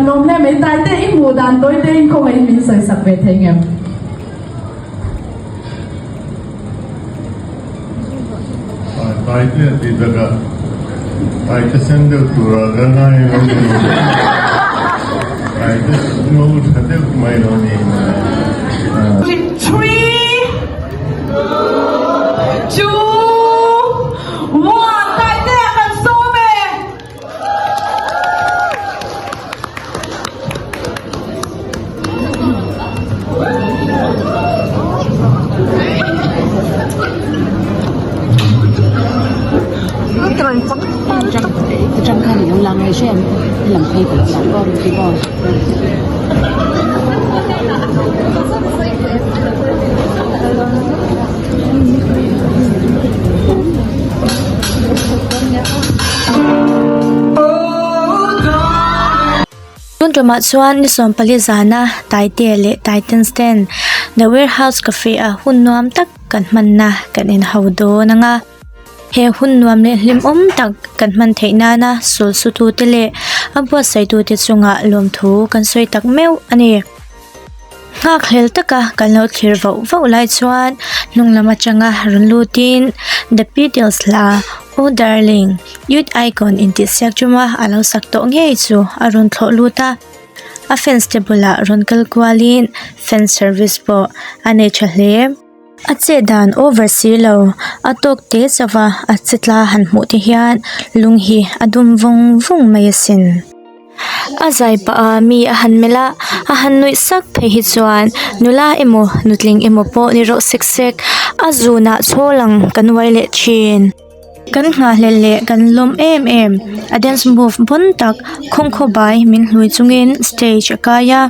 กันลมเนี่ยไม่ตายแต่อีหมูดันตัวเต้นคงไม่มีใส่สักเวทเงี้ยตายเนี่ยติดแล้วก็ตายจะเส้นเดียวตัวกันง่ายเลยตายจะนู้นเดียวไม่รู้นี่ 3 2 1ตายแต่กันสู้ไหมtrong khai những làng này xem làm khi của làng con thì con Nun drama chuan ni som palizana tai te le Titan stand the warehouse cafe a hun nuam tak kan man na kan in haudo nanga he hun nuam le lim tak kan man theina na sul su tu te le abwa sai tu te chunga lom thu kan soi tak meu ani nga khlel taka kan lo thlir vo lai chuan nung lama changa run lutin the petals la oh darling youth icon in this sekchuma alo sakto nge chu arun thlo luta a fence tebula ron kal kwalin fence service po ane chahle ache dan oversee lo atok te chawa achitla han mu ti hian lunghi adum vung mayasin azai pa mi ahan mela ahan noi sak phe hi chuan nula emo nutling emo po ni ro sek azuna cholang kanwai le chin kan nga hlele kan lom em a dance move bon tak khongkho bai min hlui chungin stage akaya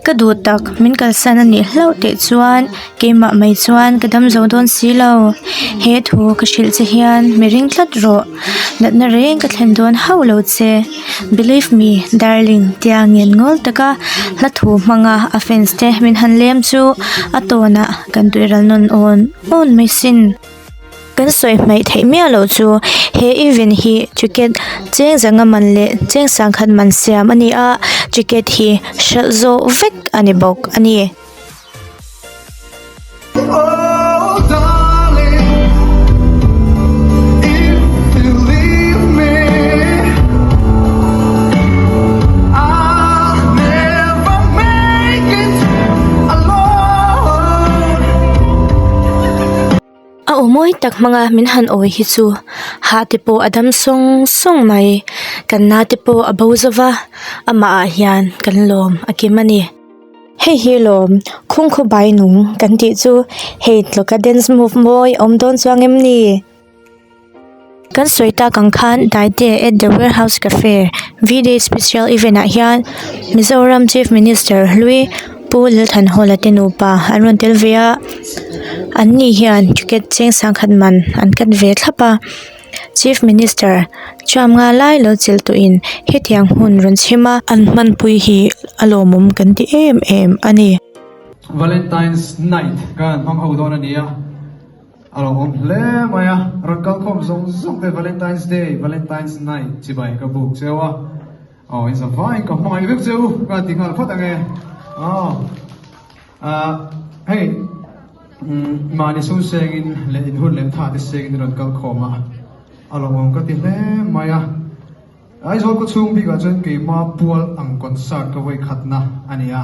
kadu tak min kal sanani hlo te chuan kema mai chuan kadam zodon silo he thu ka shil che hian mering thlat ro natna reng ka thlendon haulo che believe me darling tiangin ngol taka hlathu manga offense te min hanlem chu atona kan tuiral non on mai sin kan soi mai thei mia lo chu he event hi ticket cheng zanga man le cheng sang khan man siam ani a ticket hi shal zo vek ani bok ani moi tak manga min han oi hi chu ha te po adam song mai kan na te po abozawa ama a hian kan lom akimani he lom khongkho bai nung kan ti chu he tloka dance move moi om don chuangem ni kan soita kang khan daite at the warehouse cafe V-Day special event a hian Mizoram Chief Minister Louis Pul than hola tenupa anron telvia anni hian ticket cheng sangkhat man an kan ve thlapa Chief Minister cham nga lai lo chil tu in hetiang hun ron chima an man pui hi alomum kan ti em ani Valentine's night kan hong ho don ania alomum le maya rakal khom zong te Valentine's night chibai ka buk chewa is a fine ka mai vek cheu ka tingal phat ange hey mani su segin le in hun le tha de segin ron kal khoma alomom ka ti le maya ai zo ko chung bi ga chen ke ma pual ang concert ka wei khatna ania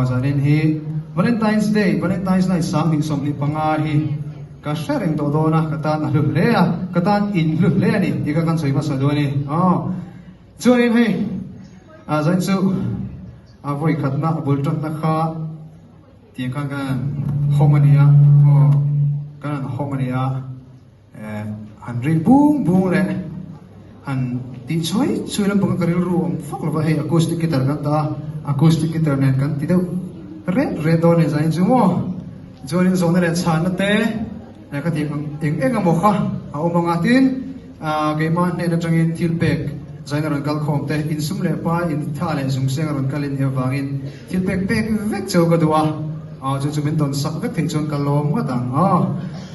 zanin hi Valentine's night sang ning som ni panga hi ka sharing do dona ka tan a hlu le a ka tan in hlu le ani ti ka kan soi ma sa do ni chuin hey zan chu voi khatna bul tat na kha ti kan homania kan homania han ring bung le han ti choi lam bang karil room fak la he acoustic guitar kan ta acoustic guitar net kan ti do red don is ain chu mo join zone le chan na te na ka ti eng mo kha a o manga tin ke ma ne na changin thil pek zaina ron kal khom te in sum le pa in tha le zum seng ron kalin he wangin thil pek vek chau ka duwa chu min ton sak vek thei chon kalom ka tang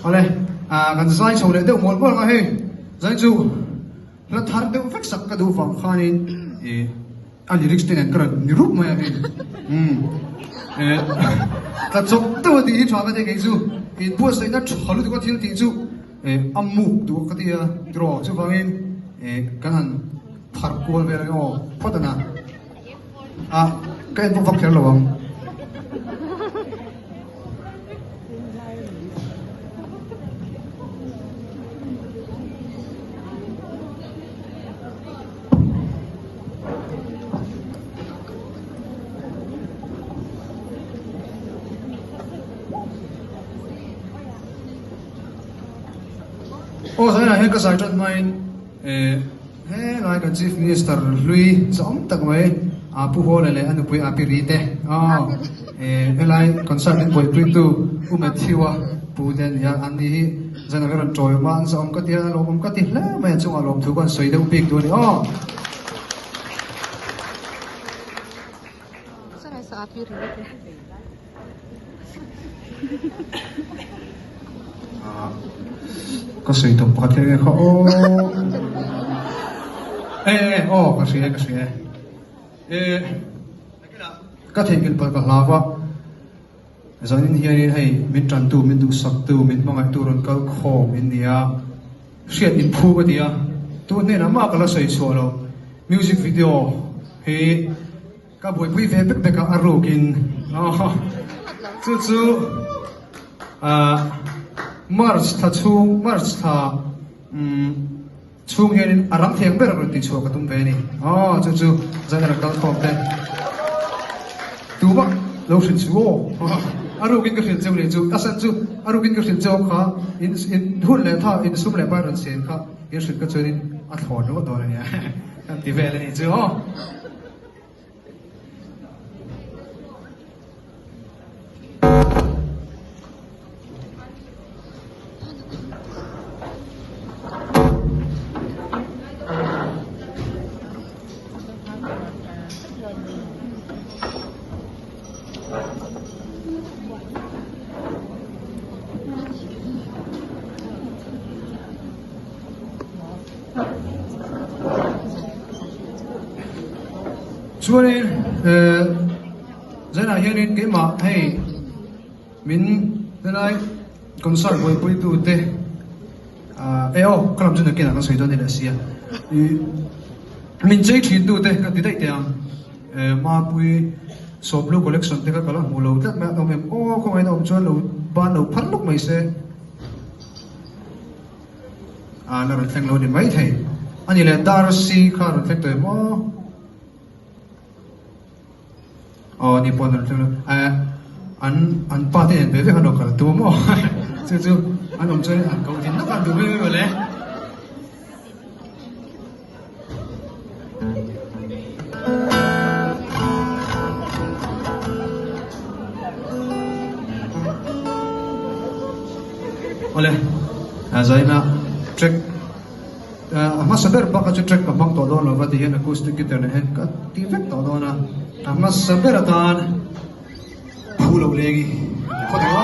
ale kan zai chho le de mol bol ma he zai chu la thar de vek sak ka du wang khanin lyrics te kan karan ni rup mai ani ka chok to ti thwa ka te ke chu in po sai na tholu ko thil ti chu ammu tu ka ti draw chu wangin kan han phar kol ve o photana cái em vóc theo lồng ô thế là hết cái giải trật mai he lai ka chief minister lui zom tak mai pu ho le anu pui apirite lai concern in boy tu umet thiwa pu den ya ani hi jana veron toy man zom ka tia lom ka ti la mai chung a lom thu kon soi deu pik tu ni Sanay sa apirite. có sự tổng có thể khó có sự có thể cái bậc là vợ rồi nên hiện hay mình trăn tu mình tu sắc tu mình mong ai tu rồi câu khổ mình đi share in phu cái đi tu nên là mà cái là sấy xua rồi music video hay các buổi vui vẻ bếp cả arokin chú March tha chung March tha chung hian arang theng ber ro ti chu ka tum ve ni chu zana kal khop te tu ba lo shin chu aru kin ka shin chu le chu asan chu aru kin ka shin chu kha in hun le tha in sum le ba ran sen kha in shin ka chunin a thon ro do ni ti ve le ni chu cho nên giờ hiện nay cái mà hay mình thế này công sản với bồi tu thế eo các làm chuyện kia là nó xảy ra nên là gì mình chơi chuyện tu thế cái tí đấy tiền mà bồi shop lo collection thế cái là mua lâu thế mà ông em không ai đâu cho lâu ban lâu phát lúc mấy xe là rồi thành lâu thì mấy thầy anh là Darcy khá rồi thành tuổi mà ni pon rồi an pa te be ve hano kal tu mo chu an om chơi an câu tin nó kan tu be le ole azaina track amma saber ba ka track ka bang to don lo va ti hen acoustic guitar ne hen ka ti vek to don na amma saber atan phulo legi ko to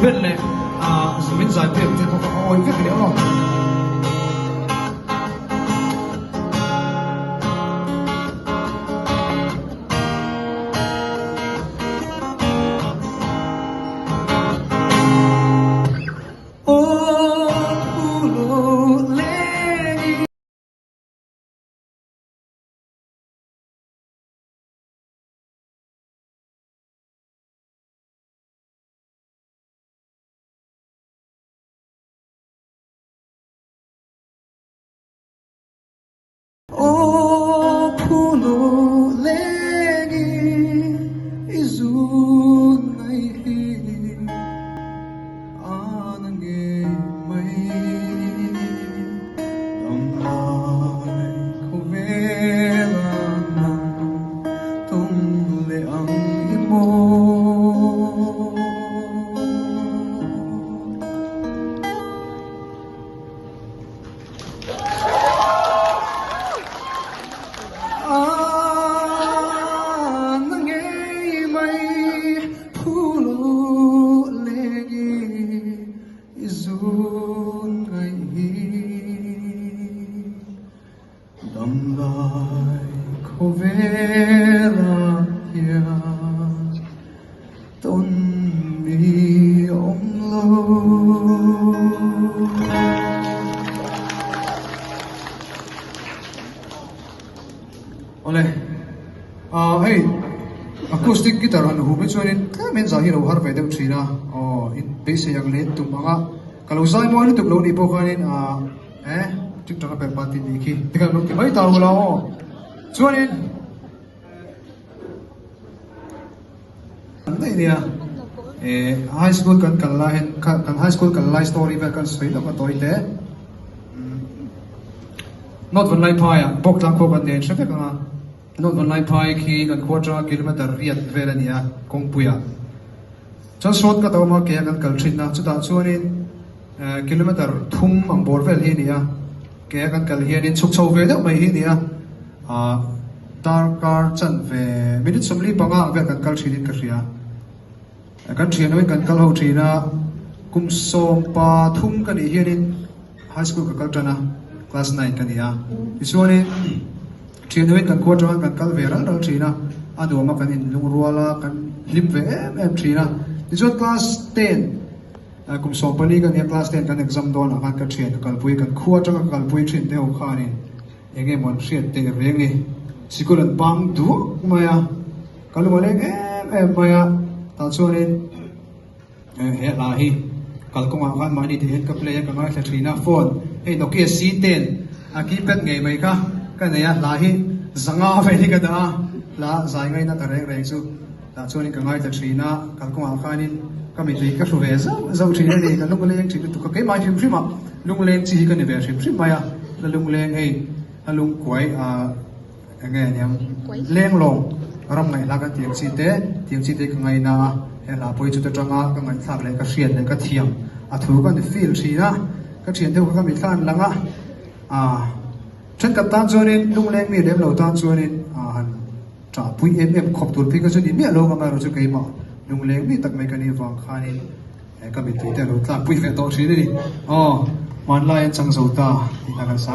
biết lệ mình giải quyết thì có ôi viết cái đó tung lệ zun ngai hi dam lai khovera ya ton mi ong lo ole hey acoustic guitar an hu me chuanin men za hi ro har ve deuh thina in base yang len tu manga kalau zai mo ni tu lo ni po khanin tik tak per party ni ki tika no ki mai ta la o chuanin nei nia high school kan high school kan lai story ve kan sei lo ka toite not van lai phaya bok tang ko ban den shpe ka not van lai phai khi kan quarter kilometer riat velania kongpuya chan short ka to ma ke kan kal thina chuta chuanin kilometer thum ang bor vel hi nia ke kan kal hianin chuk chho ve deuh mai hi nia tar kar chan ve minute somli panga ve kan kal thinin ka ria kan thian oi kan kal ho thina kum som pa thum kan ni hianin high school ka kal tana class 9 kan nia chuanin thian oi kan quarter kan kal ve ral thina anu ma kan in lung ruala kan lim ve em thina chuan class 10 kum som pani kan ya class 10 kan exam don akan ka thian kal pui kan khuwa tanga kal pui thin te ho khani enge mon hriat te rengi sikul an bang du maya kalumale em maya ta chuanin he la hi kalkoma kan mani te hen ka play ka ngai thina phone hey Nokia C10 aki pet ngei mai ka kan ya la hi zanga ve ni ka da la zai ngai na ta reng chu ta chuanin ka ngai thina kalkoma khanin kami tui ka hruve zo thina ni ka lung leng thik tu ka ke mai thim thrima lung leng chi ka ni ve thim thrim maya la lung leng hey alung kwai nge nyam leng long ram ngai la ka tiang chi te ka ngai na he la poi chu ta tanga ka ngai thak le ka hriat le ka thiam a thu ka ni feel thina ka thian deuh ka mi thlan langa chen ka tan chuanin lung leng mi lem lo tan chuanin han tra pui em khop tur phi ka chu ni mi lo ka ma ro chu ke ma lung leng mi tak mai ka ni wang khanin ka mi tui te lo tla pui fe to thina ni man lai chang zo ta ni ka sa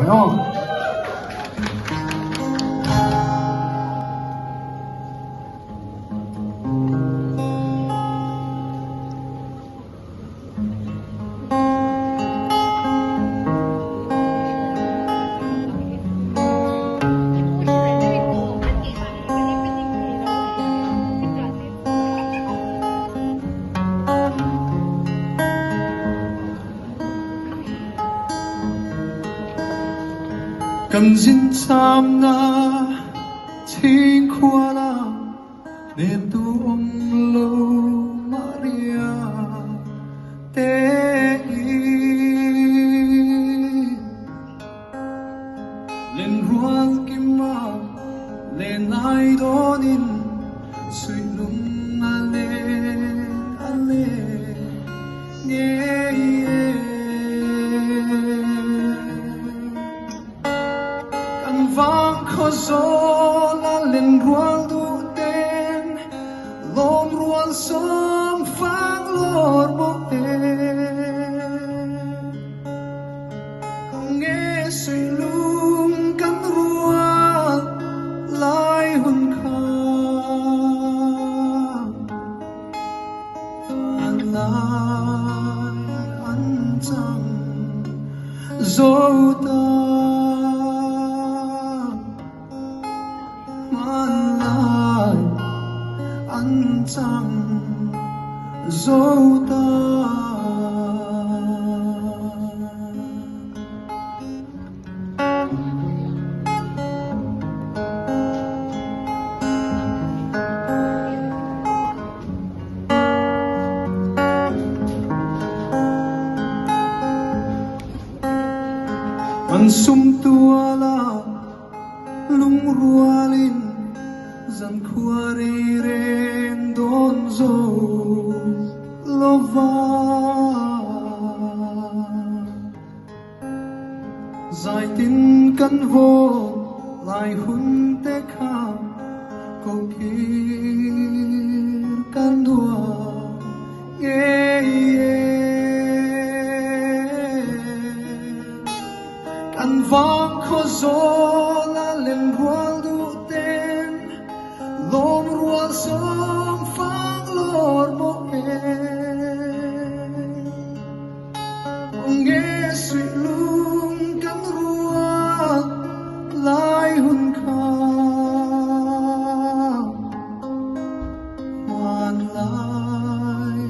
kan zin sam na thing khwala nem tu om lo maria te len rual kima len ai donin sui lung ale nge vang kho zola len rual du ten lom rual som fang lor mo nge sui lung kan rual lai hun kha an lai an chang zota chang zota an sum tuala lung rualin zan khuari ren don zo lova zai tin kan vo lai hun te kha ko kir kan dua ye kan vang kho zo la lem rual du ten lom rual som fang lor mo nghe suy lung kan rual lai hun kha man lai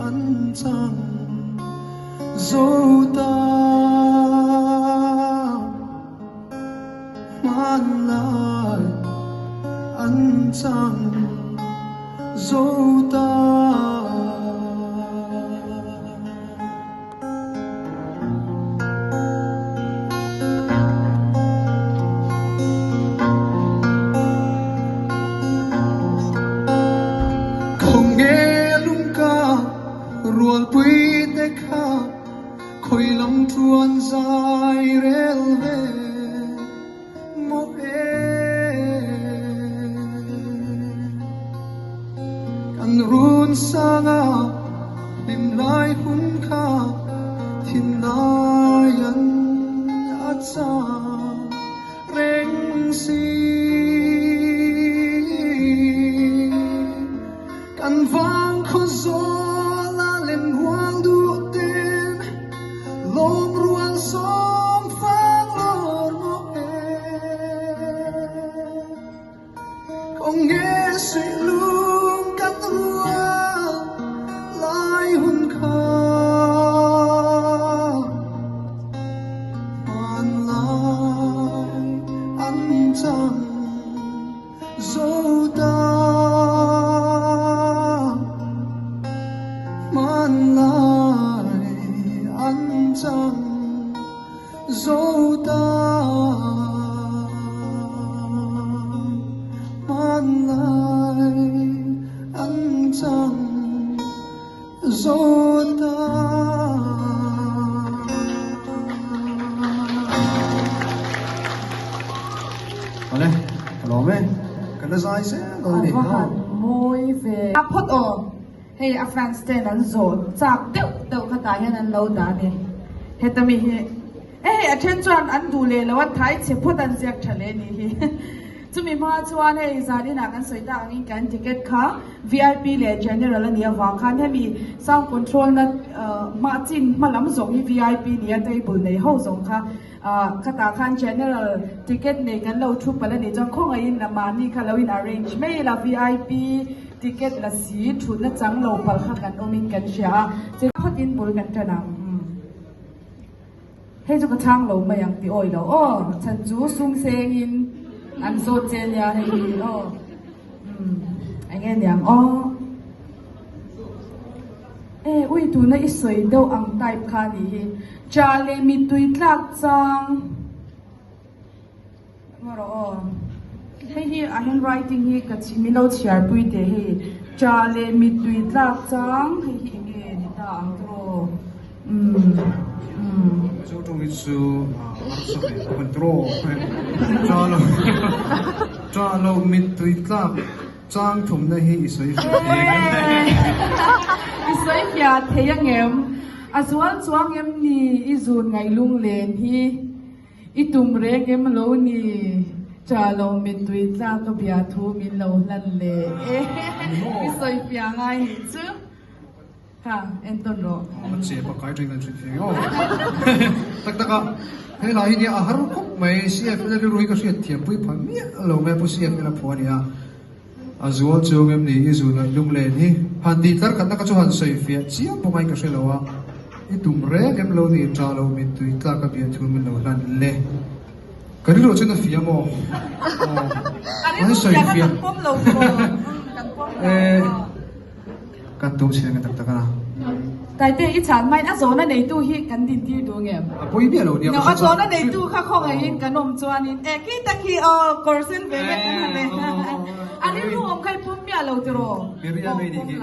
an chang zo ta man lai an chang zo ta rual pui te kha khoi lam thuan zai rel ve mo kan run sanga lim lai hun kha thin lai an acha reng si kan vang kho zo ruang du ten lom ruang som phang lor mo không nghe suy lung kan ruang lai hun kha man lai an chang zo ta man lai an chang zo ta man lai an chang zo ta Ole, hello me. Kan la sai se lo ni. Môi về áp phốt ồ hey Afghanistan an zo chak deuh kha ta hian an lo da ni hetami hi attention an du le lawan thai che phut an ziak thale ni hi chumi ma chuan hei zani na kan soita angin kan ticket kha VIP le general ani awa khan hemi sound control na ma chin malam zong hi VIP ni table nei ho zong kha kata khan general ticket nei kan lo thu pala ni jong khong ai na ma ni kha lo in arrange mai la VIP ticket la si thu na chang lo pal kha kan omin kan sha che khot in bul kan tana hei chu ka thang lo ma yang ti oi lo chan chu sung seng in an zo chen ya hei anh em yang ui tu na isoi do ang type kha ni hi cha le mi tui tlak chang ngoro hei hi a handwriting hi ka chi mi lo chiar pui te hi cha le mi tui tlak chang hei hi nge ni ta ang tro zo tong ni su so control cha lo mi tui tlak chang thum na hi isoi isoi kya theyang em azwal chuang em ni izun ngai lung len hi itum re kem lo ni cha lo mi tui tlak ka bia thu min lo lan le isoi pia ngai hi chu ha enton roมันเสียปากกายจริงๆจริงๆตักเฮ้ยเราที่นี่อาหารคุกไม่เสียฟิลล์รู้ก็เสียเทียบปุ้ยพันเมียเราไม่พูดเสียฟิลล์พอเนี่ยอาจจะช่วงนี้จู่นะลุงเล่นนี่พันดีตร์กันนักจู่หันใส่เฟียเสียปุ่มไม่ก็เสียแล้วว่าอีตุ่มเร่กันเราเนี่ยจ้าเราไม่ตุยตร์กับเบียร์ทุ่มเราลันเล่ก็นี่เราจะนั่งเฟียมั้งไม่ใส่เฟียกันตุ้งเสียกันตักกันนะแต่เดี๋ยวอีฉันไม่น่าโซนในตู้ฮิกันดินที่ดูเงี้ยปุ้ยเบี้ยเราเนี่ยเนาะโซนในตู้ข้าของไอ้กันนมจวนนี่กี้ตะกี้กอร์เซนเวเวนั่นเลยอันนี้รู้อมใครปุ่มเบี้ยเราจะรอเมียไม่ดีกี่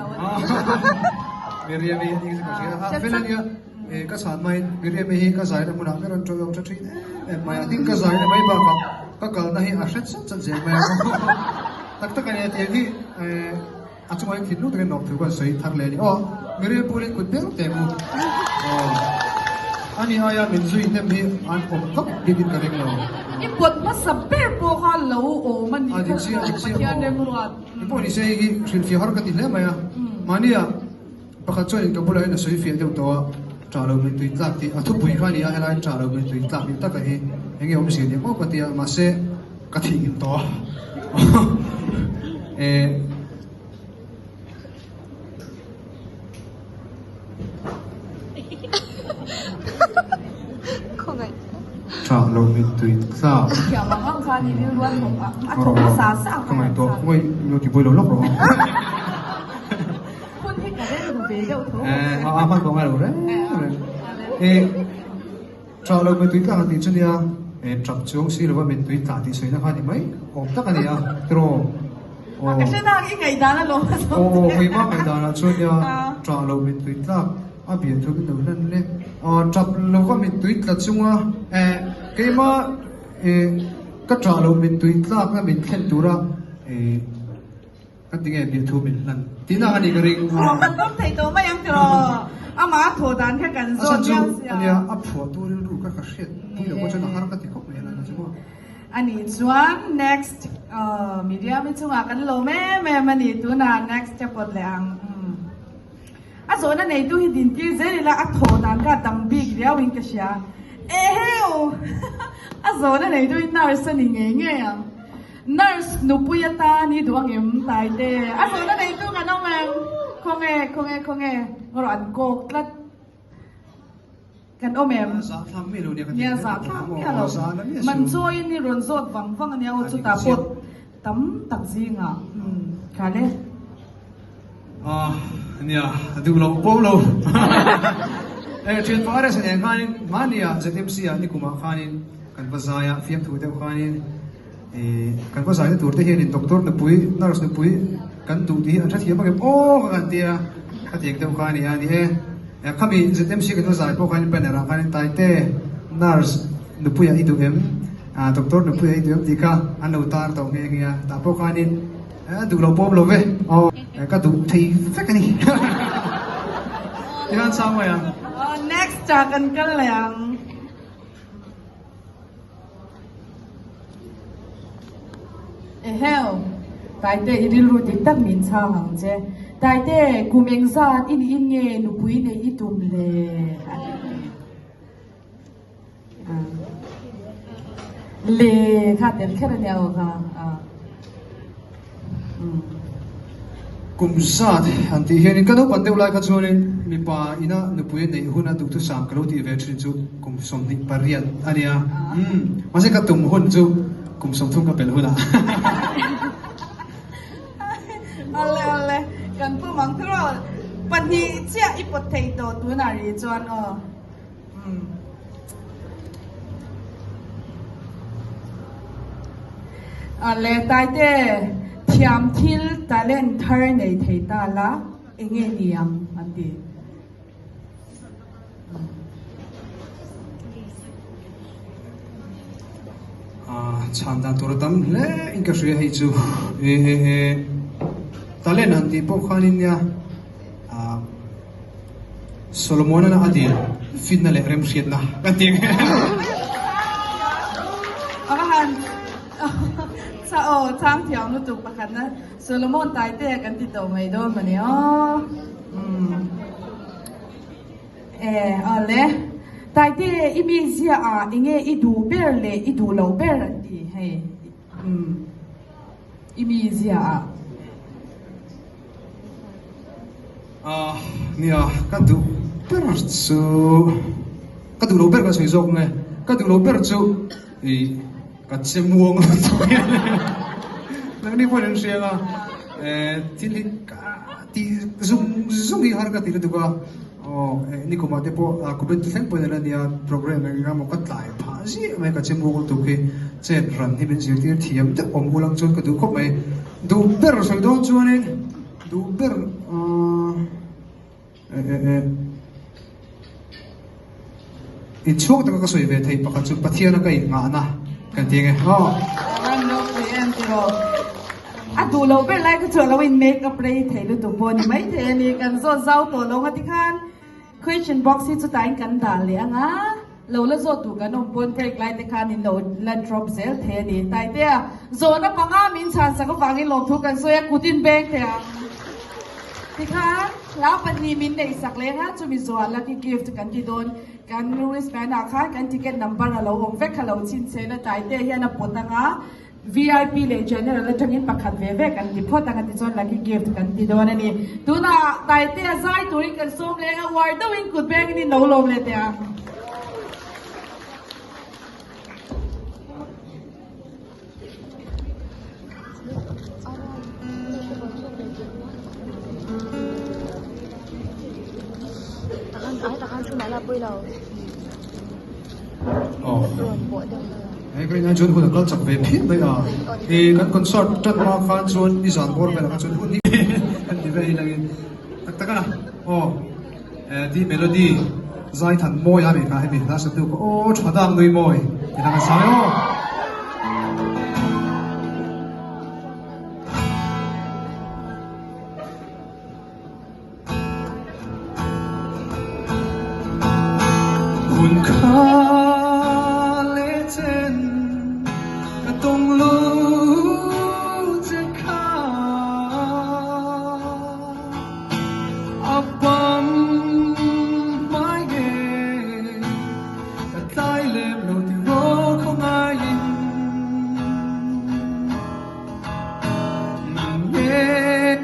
เมียไม่ดีสิก็เสียเฟลเนี่ยก็สานไม่เมียไม่ดีก็สายแต่มุนักเราจอยจะทิ้งไม่ทิ้งก็สายแต่ไม่บ้าก็เกิดได้อาชีพสัจจะไม่ตักกันเนี่ยที่อาจจะไม่ทิ้งนู่นแต่ก็นอกถือว่าสวยทักเลยนี่เมียพูดเล่นกุดเบี้ยเต็ม ani aya min zui nem hi an om kap bigin ka reng lo Ipot masaber po ka lo o man ni Adin siya, adin siya. Patiyan nem ruat. ipo ni sei gi sil fi har ka ti le maya mania pakhat choi ka bulai na soi fi deu to tra lo min tui tlak ti athu pui kha ni a helai tra lo min tui tlak ni ta ka hi henge om si ni ko ka ti ma se ka thi in to tra lo min tui tlak Kaya mga ka ni ruat mo. Ato masasa. Kamay to, koy no ti boy lo lok ro. Kun hi ka rin do be deu to. Aman ko ngalo re. Tra lo min tui tlak ti chunia trap chung si lo min tui tlak ti soi na kha ni mai. Om ta ka ni a. Tro. Kasi na ingay dana lo. Koy ma kai da na chunia tra lo min tui tlak. Abi thu bi do nan le. Trap lo ko min tui tlak chunga. Cái mà các trò lâu mình tùy ra các mình khen tú ra các tiếng em điện thu mình lần tí nào anh đi cái ring Kan tom thầy to ma yang tro. Ama tho dan ka kan zo asa chú yang anh sia. ya áp phổ tu lên đủ các shit bây giờ có cho nó hát các tiếng khóc này là chứ không Ani chuan next media mi chunga kan lo me mani tu na next chapot lang. A zo na nei tu hi din ti zeli la a tho dan ka dang big ria wing ka sia. Eheu. A zo na nei tu nurse ni nge ya. Nurse nu puyata ni duang em tai te. A zo na nei tu ka no mang konge ngoro an kok tlat kan omem. sa tham mấy lâu này cái Nia za thang ya lo. Man joy ni ron zot wang wang ania o chu ta pot tam tak zinga. Kale. anh ya du lâu bố lâu chuyện phá ra sẽ nghe khanin mania ZMC anh cũng mà khanin kan bazaya phim thu theo khanin kan bazaya tur te hian doctor na pui nurse na pui kan tu ti an thathiam ka o kan tia ka tiek theo khani ani khami ZMC kan bazaya po khanin panera khanin tai te nurse na pui ai tu em doctor na pui ai tu em ti ka an lo tar to nge nge ta po khanin du lo pom lo ve ka tu thei fek ani Yan sao mày à? Next cha kan kan lang. Eheu. Tai te idil ru ti tak min cha hang je. Tai te kumeng za in nge nu pui ne itum le. Le kha tel khera ne o kha. Kum sát anh thì hiện cái đó bắt đầu lại cái chỗ này mi pa ina nu pui nei huna du tu sam kalau ti ve trin chu kum som ni parian ania masih ka tum hun chu kum som thum ka pel huna Ale kan pu mang tro pan hi chia ipot thei to tu na ri chuan ale tai te thiam thil talent thar nei thei ta la enge niam andi cham dan tur tam le in ka shria hi chu talen han ti po khanin ya Solomon na adil fin na le rem shit na ka ting akahan sa o chang thiam nu tu pakhat na Solomon tai te kan ti to mai do mani ale tai te imizia a inge idu ber le idu lo ber ti hey imizia nia kan du ber chu kan du lo ber ka soi zok nge kan du lo ber chu ka chemuang nang ni pon sianga tin ti zum hi har ka ti du ka ni ko ma te po ko ben tu theng po na dia program nga mo ka tlai pha ji mai ka chemuang tu ke chen ran hi ben zir thiam te om ulang chon ka du ko mai du ber soi do chuan du ber in chok ta ka soi ve thei pakhat chu pathian ka nga na kan ti nge ano ko yan pero adu lo ber lai ko chu lo in make up play thei lu tu pon mai the ni kan zo zau to lo ngati khan question box hi chu tai kan dal le anga lo la zo tu kan om pon krek lai te khan in lo la drop zel the ni tai te zo na panga min chan sa ko wangi lo thu kan so ya kutin bank the ti kha la pan ni min nei sak le ha chu mi zo la ki gift kan ti don kan wristband a kha kan ticket number a lo om vek kha lo chin se na tai te hian a potanga VIP le general la tangin pakhat ve ve kan ti phot anga ti chon la ki gift kan ti don ani tuna tai te zai turin kan som le award do in kut bang ni no lo le te a takan sumala po ilaw. Oh. Doon po, doon. Ai cái này chun hụt chặt về phít đấy à thì các concert chân mà fan chun đi dọn bor về là chun hụt đi đi về là tất cả đi melody giải thành môi à mình phải mình ta sẽ được chọn đam người môi thì là cái sao hun khá lệ trên cái tung lũ trên khá ấp bấm mãi ghê cái tay lem lội thì vô không ai nằm nghe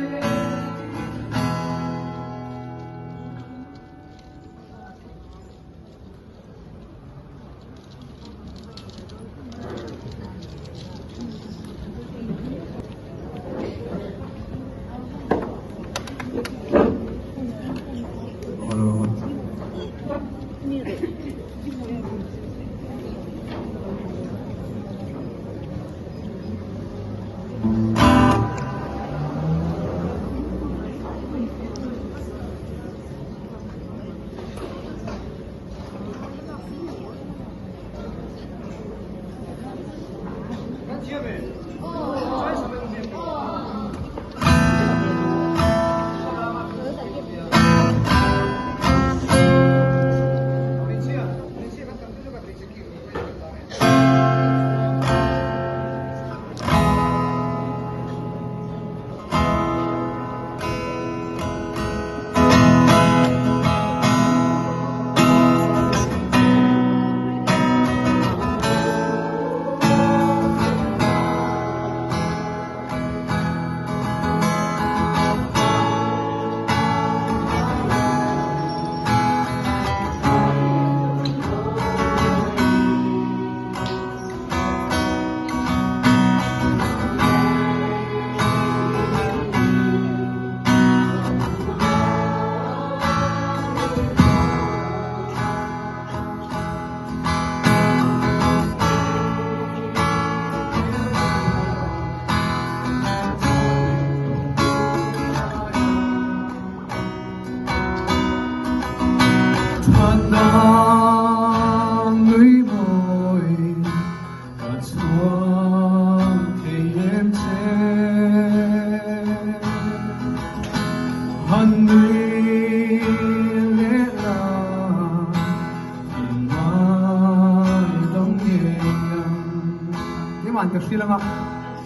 cái phi lắm à,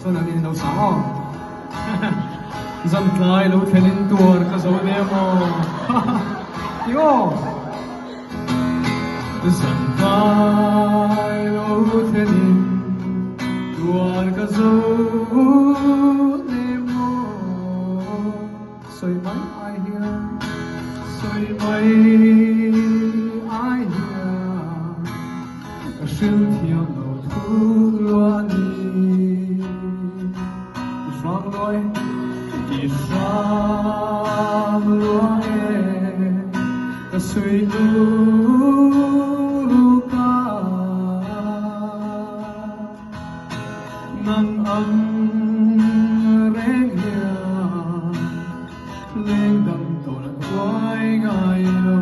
cho nên đi nấu sáng không? Dân cái lâu thế nên tuột cái dấu đêm mà, yêu. Dân cái lâu thế nên tuột cái dấu đêm mà, soi mấy ai hiền, soi mấy ai hiền, cái sinh thiên đầu thu loạn đi. Sang lối đi sang lối ta suy lu ca nang âm reng ya lên đầm tổ là quay ngày lâu.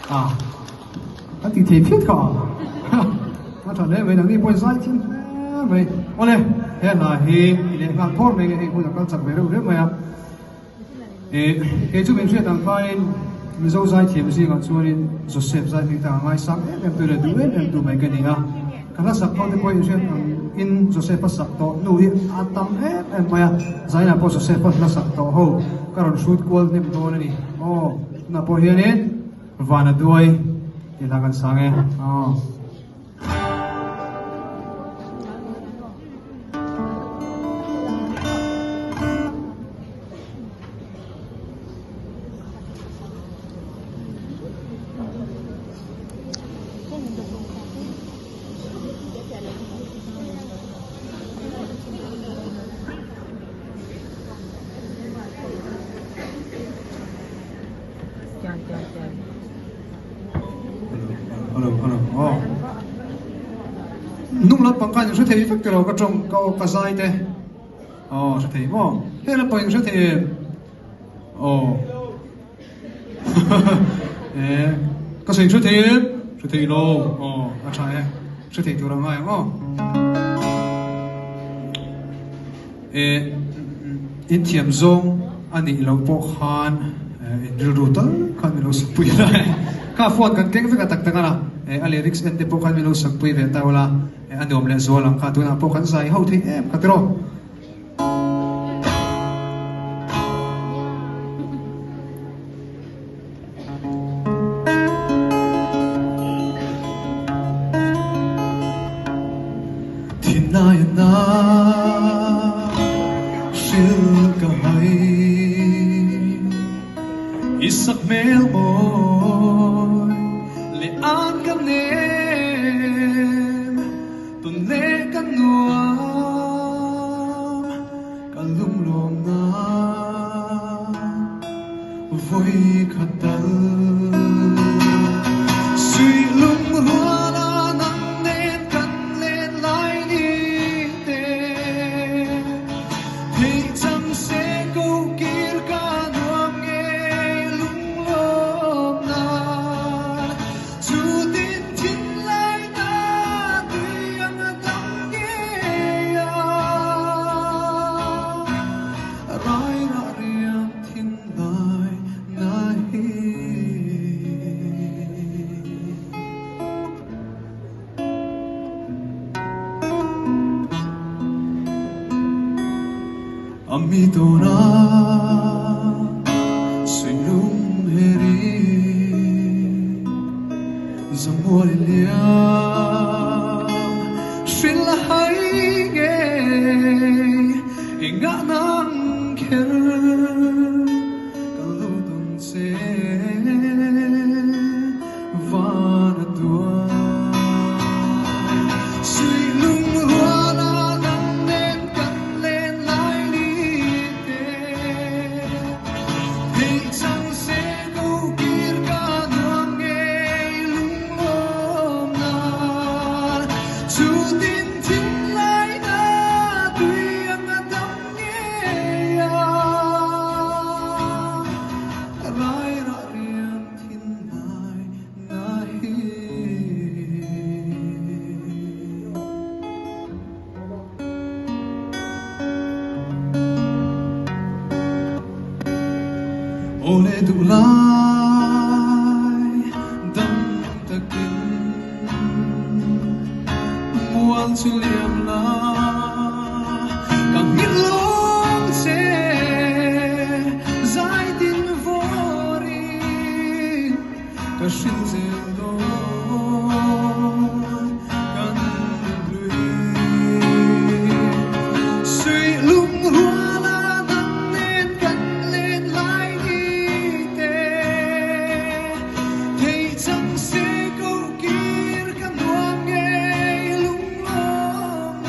anh thì thế thiết cả nó thật đấy vậy là cái bôi dai thiên vậy ô này thế là hi để ngang thôn này cái cũng là con chặt về đâu rất mà cái chú mình chuyện đằng khai mình dâu dai thiệp gì còn cho nên Joseph dai thì thằng mai sáng em tôi là đứa em tôi mấy cái này à cái là sắp con thì quay chuyện in Joseph sắp to nuôi atam em mà dai là po Joseph là sắp to ho cái rồi shoot goal nem to này oh na po hiền ấy và na đuôi thì là cái sáng ấy hello nung lát bằng cái những thứ phát cái cái trong cái dai thế sẽ thấy không thế là bằng những thứ cáiสิ่งสุดท้ายโลใช่สุดท้ายตัวเราไงอินเทียมซงอันนี้เราพกขันอินรูตัลขันมีเราสักปีได้ข้าฟอนกันเก่งฟิกตักตักนะอันนี้ริกส์เอ็นเดพกขันมีเราสักปีเวตาเวลาอันนี้ผมเล่นโซลังข้าตัวนั้นพกขันใส่เฮาที่ขัดรอIsak mel boy le an kanem tunne kanuam kalung lom na voi khatal sui lung huana nang nen kan len lai ni te thei cham se ko kir ka Amidora Suyum heri Zamolia Shilahai ge Inganang ker Kaludun se Vanadua Ole dulai dam takin mual suliam la kang hilong se zai din vorin ka shin zelo kan lui sui lung huala dam nen kan len lai Hãy subscribe cho kênh Ghiền Mì Gõ để không bỏ lỡ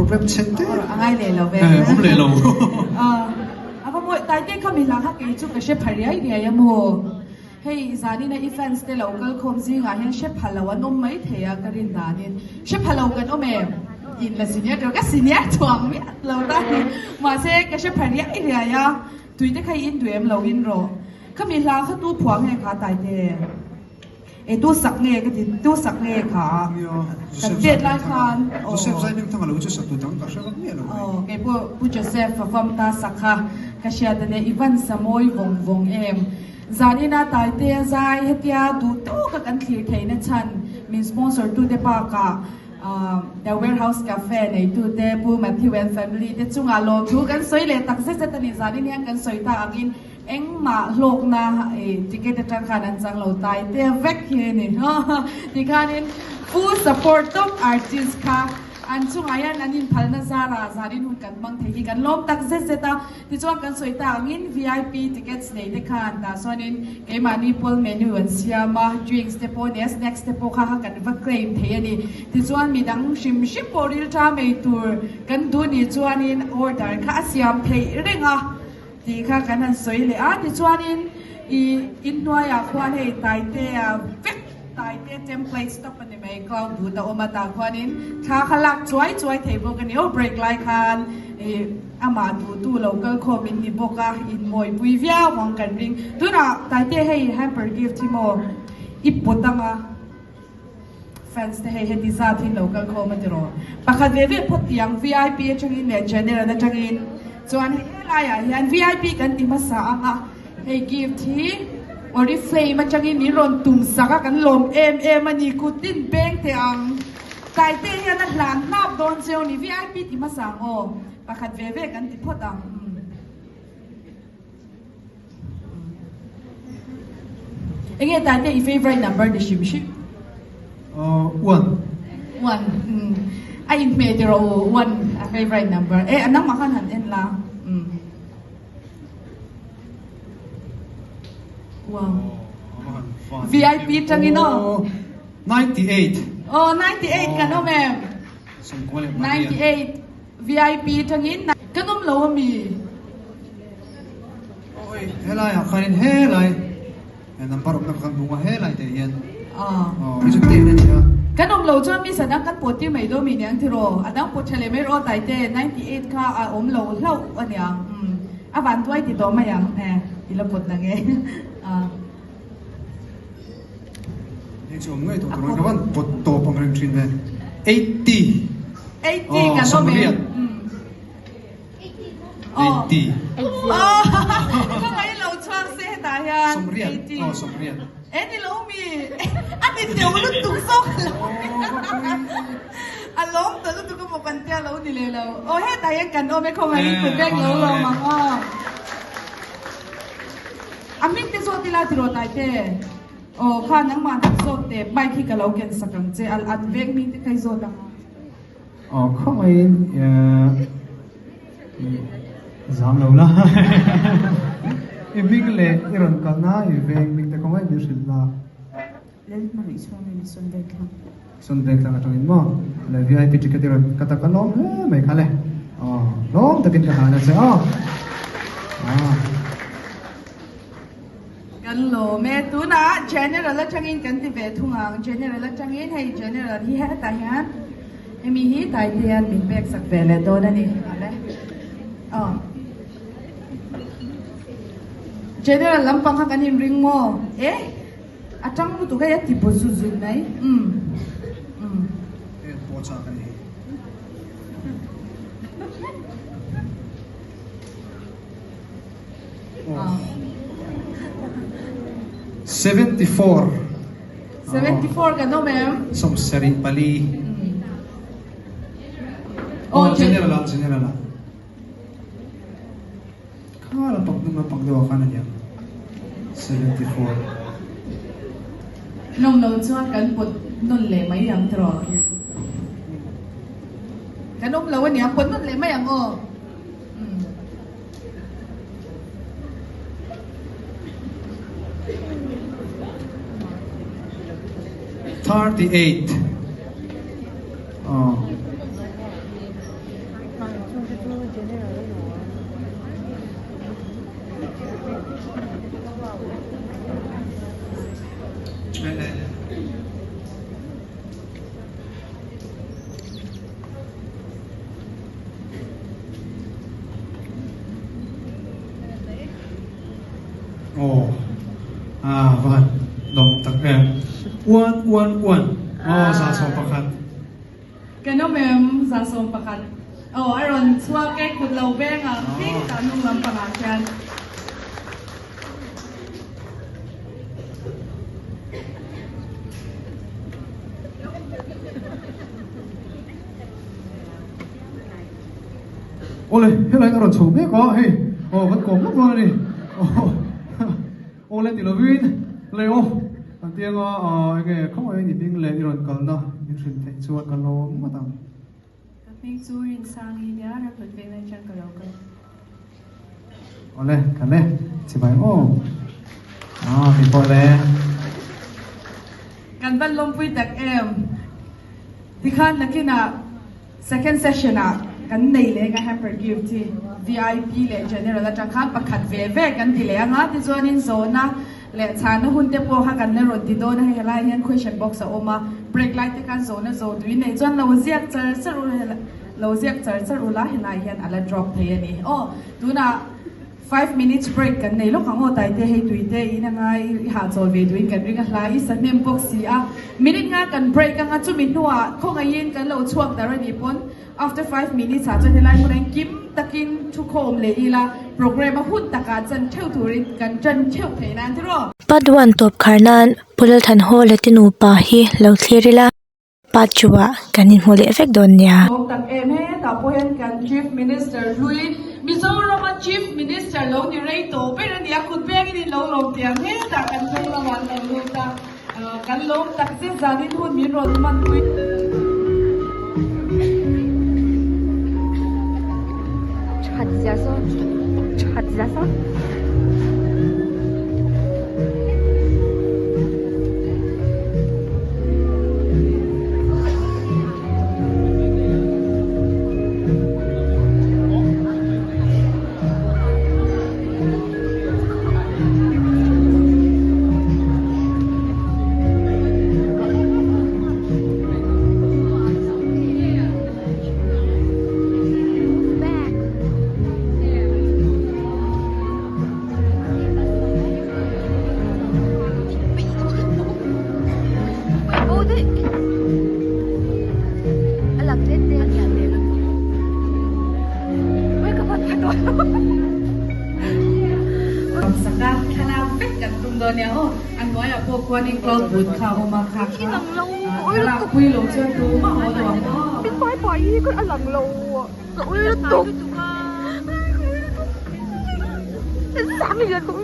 program chente angai le lo ve om le lo apa mo tai te kami lang ha ke chu ka she phariai ne ya mo hey zani na events te local khom zi nga hian she phalawa nom mai theya karin danin she phalaw kan ome in la senior ka senior chuang mi lo da ma se ka she phariai ne ya tuite khai in duem lo in ro kami lang kha tu phuang he kha tai te e tu sak nge ka ti tu sak nge kha ka jet lai khan Joseph zai ning thangalo chu sak tu tang ka shang mi lo ke pu Joseph fam ta sakha ka sha da ne ivan samoi vong em zanina tai te zai hetia du to ka kan thlir theina chan min sponsor tu te pa ka the warehouse cafe nei tu te pu Matthew and family te chunga lo thu kan soi le tak se se tani zanin yang kan soi ta agin eng ma lok na ticket atang khan an chang lo tai te vek hi ni ti khanin full support of artist ka an chunga yan anin phalna zara zarin hun kan mang thei kan lom tak se se ta ti chuan kan soi ta angin VIP tickets nei te khan ta sonin ke mani pol menu an siama drinks te po ne snacks te po kha kan va claim thei ani ti chuan mi dang shim poril ta mei tur kan du ni chuanin order kha siam thei renga ti kha kan an soi le a ti chuanin in noya khwan hei tai te vek tai te template stop ani mai cloud du ta oma ta khwanin kha khalak chuai table kan yo break like khan ama tu local comment ni boka in moi puivia wang kan ring tu na tai te hei hamper gift timo ipotanga fans te hei heti za thin local comment ro pakhat ve phot yang VIP changin ne general na changin chuan hela ya hian VIP kan ti ma sa anga hei gift hi Oriflame at yung iniron tumsaka kan lom ani kutin beng te ang tai te yan at lang nap doon siya ni VIP ti masang o pakat veve kan tipot ang Ingay tai te i-favorite number di shim-shim? 1 Ay medyo 1 favorite number anang makanan lang Wow. VIP changin no? 98. Oh, 98 ka no, ma'am. 98. VIP changin. Kanom lo mi. Oi, helai akarin helai. Yan ang parok na kanbunga helai de yan. Isu tene niya. Kanom lo cho mi sadang kan poti mai do mi niang tiro. Adang po chale mai ro tai te 98 ka lo anyang. Avan tuai ti do mayang ilapot na nge. Ito ngay ito turun naman to pangring trin na 80 ka no me 80 ka ngay lo chuang se dayan somriat ni lo mi anin de ulo tuksok alom to lu ko mo kan tia lo ni le lo he dayan kan o me ko mai ku bek lo mang Amin te so tila tiro tai te kha nang man so te bai khi ka lo ken sakang che al at vek mi te kai zo da không ai giảm lâu la mình le iron ka na về mình ta không ai biết là len ma ri so mi son vek lang son vek lang atong mo le VIP ticket iron kata ka lom mai khale lom takin ka hana se kan lo me tu na general la changin kan ti ve thungang general la changin hey general hi ha ta hian emi hi tai tian min bek sak ve le do na ni ale general lampang ha kan him ring mo atang mu tu ga ya ti bo su zu nai pocha ka ni 74 74 ka no ma'am som sarin pali general kala pag pagdawa ka na niya 74 nong chuan kan put non le mai yang tro kanom lawan yang put non le mai yang 38 Ồ, vâng, đồng tắc em Uan Sa song pakat. Kano mem sa som pakat. Aron swa ke kudlaw benga. Tanong lang pangasyan. Ole, helai aron chụp bé có, hey, vẫn cốm lắm luôn này. Ole thì là vin, leo. Thằng tiếng cái không ai nhìn tiếng lệ iron cần đó, những chuyện thế chuột cần lo mà tao. Kaping surin sangi niya ra pagpeng na dyan karaoke. Ole, kan le, chỉ phải thì phải le. Kan ban lompuy tak em. Di kan laki na second session na kan naile ka hamper gift ti VIP le general la kan pakhat ve kan dile nga ti zonin zona le chana hunte po ha kan na ron ti do na helai hian question box a oma break light te kan zona zo dui nei zon lo ziak char ula helai hian ala drop the ani tu na 5 minutes break kan nei lo kang tai te hei tuite ina ngai ha chol ve duin kan ringa hlai sa nem box si a minute nga kan break nga chu min nuwa kho nga yin kan lo chuak dar ni pon after 5 minutes ha chan helai mun kim takin thu khom le ila program a hun taka chan theu turin kan chan theu theinan thro Padwan top kharnan pulal than ho letinu pa hi lo thlirila pachuwa kanin hole effect donya Ông tặng em hết, tao po hen kan Chief Minister Louis Mizoram Chief Minister lo ni rei to pe na dia khut pe ni lo lo tiang hết ta kan pe la wan lo ta kan lo tak se zanin hun mi ron man tui 찾아서 saka kana pek kan tum do ne an mo ya po kwa ni klog bun kha o ma kha ki nang lo la pui lo chen tu ma ho do biết quái quái gì cứ ăn lần lù ôi nó tục sáng bây giờ cũng